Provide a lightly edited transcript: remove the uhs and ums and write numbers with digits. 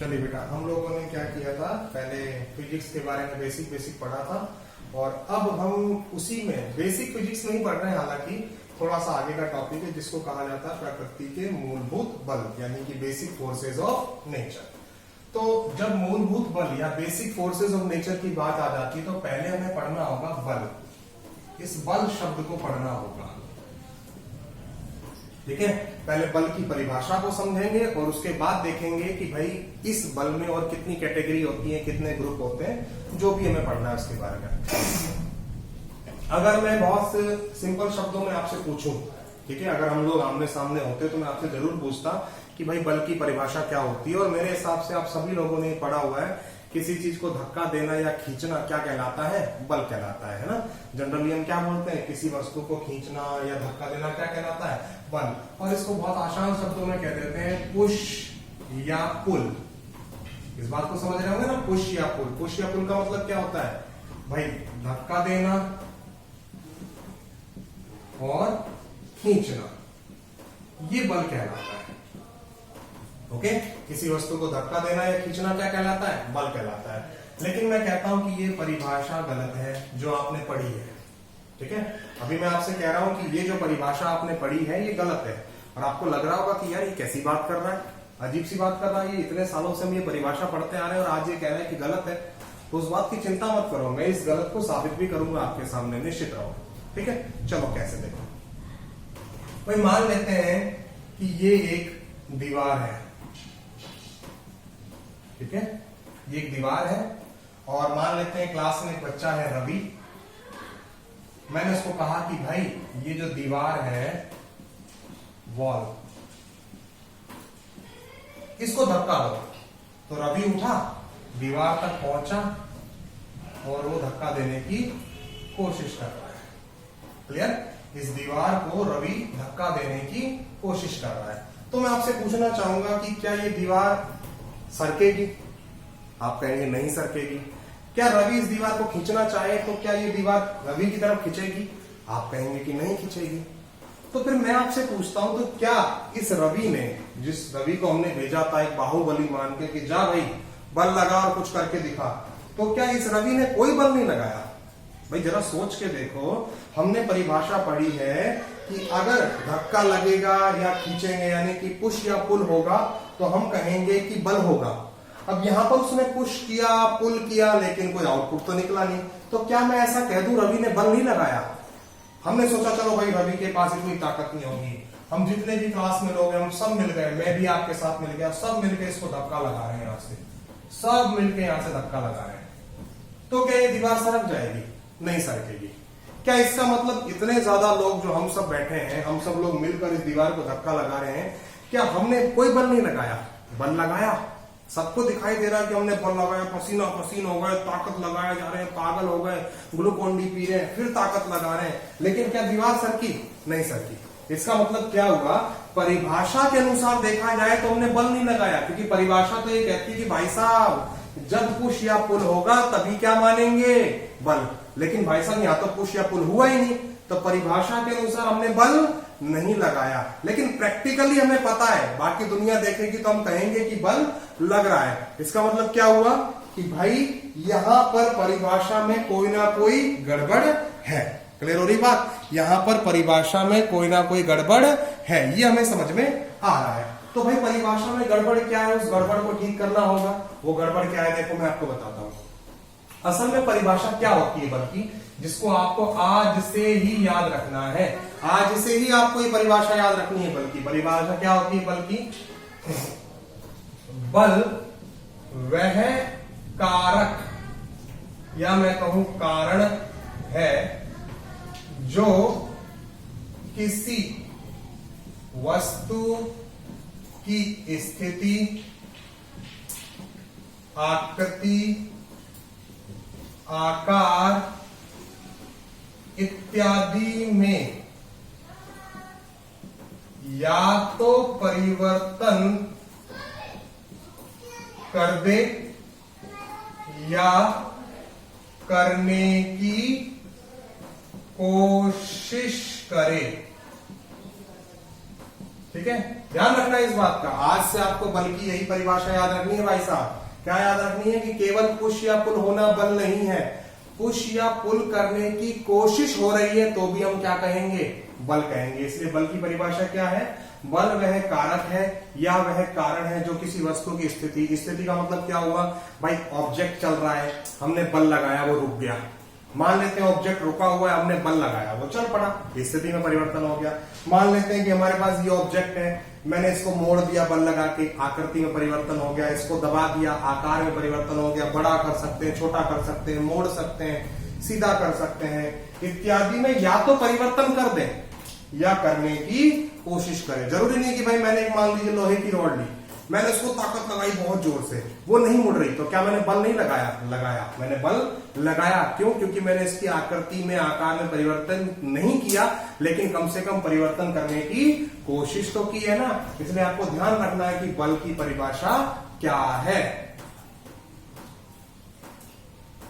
चलिए बेटा, हम लोगों ने क्या किया था, पहले फिजिक्स के बारे में बेसिक पढ़ा था और अब हम उसी में बेसिक फिजिक्स नहीं पढ़ रहे हैं, हालांकि थोड़ा सा आगे का टॉपिक है जिसको कहा जाता है प्रकृति के मूलभूत बल, यानी कि बेसिक फोर्सेज ऑफ नेचर। तो जब मूलभूत बल या बेसिक फोर्सेज ऑफ नेचर की बात आ जाती है तो पहले हमें पढ़ना होगा बल। इस बल शब्द को पढ़ना होगा, ठीक है। पहले बल की परिभाषा को समझेंगे और उसके बाद देखेंगे कि भाई इस बल में और कितनी कैटेगरी होती है, कितने ग्रुप होते हैं, जो भी हमें पढ़ना है उसके बारे में। अगर मैं बहुत सिंपल शब्दों में आपसे पूछूं, ठीक है, अगर हम लोग आमने सामने होते तो मैं आपसे जरूर पूछता कि भाई बल की परिभाषा क्या होती है। और मेरे हिसाब से आप सभी लोगों ने पढ़ा हुआ है, किसी चीज को धक्का देना या खींचना क्या कहलाता है, बल कहलाता है ना। जनरली हम क्या बोलते हैं, किसी वस्तु को खींचना या धक्का देना क्या कहलाता है, बल। और इसको बहुत आसान शब्दों में कह देते हैं पुश या पुल। इस बात को समझ रहे होंगे ना, पुश या पुल। पुश या पुल का मतलब क्या होता है भाई, धक्का देना और खींचना, ये बल कहलाता है। ओके, किसी वस्तु को धक्का देना या खींचना क्या कहलाता है, बल कहलाता है। लेकिन मैं कहता हूं कि ये परिभाषा गलत है जो आपने पढ़ी है, ठीक है। अभी मैं आपसे कह रहा हूं कि ये जो परिभाषा आपने पढ़ी है ये गलत है, और आपको लग रहा होगा कि यार ये कैसी बात कर रहा है, अजीब सी बात कर रहा है, ये इतने सालों से हम ये परिभाषा पढ़ते आ रहे हैं और आज ये कह रहे हैं कि गलत है। तो उस बात की चिंता मत करो, मैं इस गलत को साबित भी करूंगा आपके सामने, निश्चित रहो, ठीक है। चलो कैसे देखो, भाई मान लेते हैं कि ये एक दीवार है, ठीक है, ये एक दीवार है। और मान लेते हैं क्लास में एक बच्चा है रवि। मैंने उसको कहा कि भाई ये जो दीवार है, वॉल, इसको धक्का दो। तो रवि उठा, दीवार तक पहुंचा और वो धक्का देने की कोशिश कर रहा है। क्लियर? इस दीवार को रवि धक्का देने की कोशिश कर रहा है। तो मैं आपसे पूछना चाहूंगा कि क्या ये दीवार सरकेगी? आप कहेंगे नहीं सरकेगी। क्या रवि इस दीवार को खींचना चाहे तो क्या ये दीवार रवि की तरफ खींचेगी? आप कहेंगे कि नहीं खींचेगी। तो फिर मैं आपसे पूछता हूं, तो क्या इस रवि ने, जिस रवि को हमने भेजा था एक बाहुबली मान के कि जा भाई बल लगा और कुछ करके दिखा, तो क्या इस रवि ने कोई बल नहीं लगाया? भाई जरा सोच के देखो, हमने परिभाषा पढ़ी है कि अगर धक्का लगेगा या खींचेंगे यानी कि पुश या पुल होगा तो हम कहेंगे कि बल होगा। अब यहां पर उसने पुश किया, पुल किया, लेकिन कोई आउटपुट तो निकला नहीं। तो क्या मैं ऐसा कह दूं रवि ने बल नहीं लगाया? हमने सोचा चलो भाई रवि के पास इतनी ताकत नहीं होगी, हम जितने भी क्लास में लोग हैं हम सब मिल गए, मैं भी आपके साथ मिल गया, सब मिलकर इसको धक्का लगा रहे हैं, यहां से सब मिलकर यहां से धक्का लगा रहे हैं। तो क्या ये दीवार सरक जाएगी? नहीं सरकेगी। क्या इसका मतलब इतने ज्यादा लोग जो हम सब बैठे हैं, हम सब लोग मिलकर इस दीवार को धक्का लगा रहे हैं, क्या हमने कोई बल नहीं लगाया? बल लगाया। सबको दिखाई दे रहा है कि हमने बल लगाया, पसीना पसीना हो गए, ताकत लगाए जा रहे हैं, पागल हो गए, ग्लूकोन डी पी रहे हैं, फिर ताकत लगा रहे हैं, लेकिन क्या दीवार सरकी? नहीं सरकी। इसका मतलब क्या हुआ? परिभाषा के अनुसार देखा जाए तो हमने बल नहीं लगाया, क्योंकि परिभाषा तो ये कहती है कि भाई साहब जब पुश या पुल होगा तभी क्या मानेंगे, बल। लेकिन भाई साहब यहाँ तो पुश या पुल हुआ ही नहीं, तो परिभाषा के अनुसार हमने बल नहीं लगाया। लेकिन प्रैक्टिकली हमें पता है, बाकी दुनिया देखेगी तो हम कहेंगे कि बल लग रहा है। इसका मतलब क्या हुआ कि भाई यहां पर परिभाषा में कोई ना कोई गड़बड़ है। क्लियर हो रही बात? यहां पर परिभाषा में कोई ना कोई गड़बड़ है, ये हमें समझ में आ रहा है। तो भाई परिभाषा में गड़बड़ क्या है, उस गड़बड़ को ठीक करना होगा। वो गड़बड़ क्या है देखो मैं आपको बताता हूं। असल में परिभाषा क्या होती है बल्कि, जिसको आपको आज से ही याद रखना है, आज से ही आपको ये परिभाषा याद रखनी है। बल्कि परिभाषा क्या होती है? बल्कि बल वह कारक या मैं कहूं कारण है जो किसी वस्तु की स्थिति, आकृति, आकार इत्यादि में या तो परिवर्तन कर दे या करने की कोशिश करे। ठीक है, ध्यान रखना इस बात का। आज से आपको बल की यही परिभाषा याद रखनी है भाई साहब। क्या याद रखनी है कि केवल पुश या पुल होना बल नहीं है, पुश या पुल करने की कोशिश हो रही है तो भी हम क्या कहेंगे, बल कहेंगे। इसलिए बल की परिभाषा क्या है, बल वह कारक है या वह कारण है जो किसी वस्तु की स्थिति का मतलब क्या हुआ भाई, ऑब्जेक्ट चल रहा है, हमने बल लगाया वो रुक गया। मान लेते हैं ऑब्जेक्ट रुका हुआ है, हमने बल लगाया वो चल पड़ा, स्थिति में परिवर्तन हो गया। मान लेते हैं कि हमारे पास ये ऑब्जेक्ट है, मैंने इसको मोड़ दिया बल लगा के, आकृति में परिवर्तन हो गया, इसको दबा दिया आकार में परिवर्तन हो गया, बड़ा कर सकते हैं, छोटा कर सकते हैं, मोड़ सकते हैं, सीधा कर सकते हैं इत्यादि में। या तो परिवर्तन कर दें या करने की कोशिश करें। जरूरी नहीं कि भाई मैंने एक मान लीजिए लोहे की रॉड ली, मैंने उसको ताकत लगाई बहुत जोर से, वो नहीं मुड़ रही, तो क्या मैंने बल नहीं लगाया? मैंने बल लगाया। क्यों? क्योंकि मैंने इसकी आकृति में आकार में परिवर्तन नहीं किया, लेकिन कम से कम परिवर्तन करने की कोशिश तो की है ना। इसलिए आपको ध्यान रखना है कि बल की परिभाषा क्या है।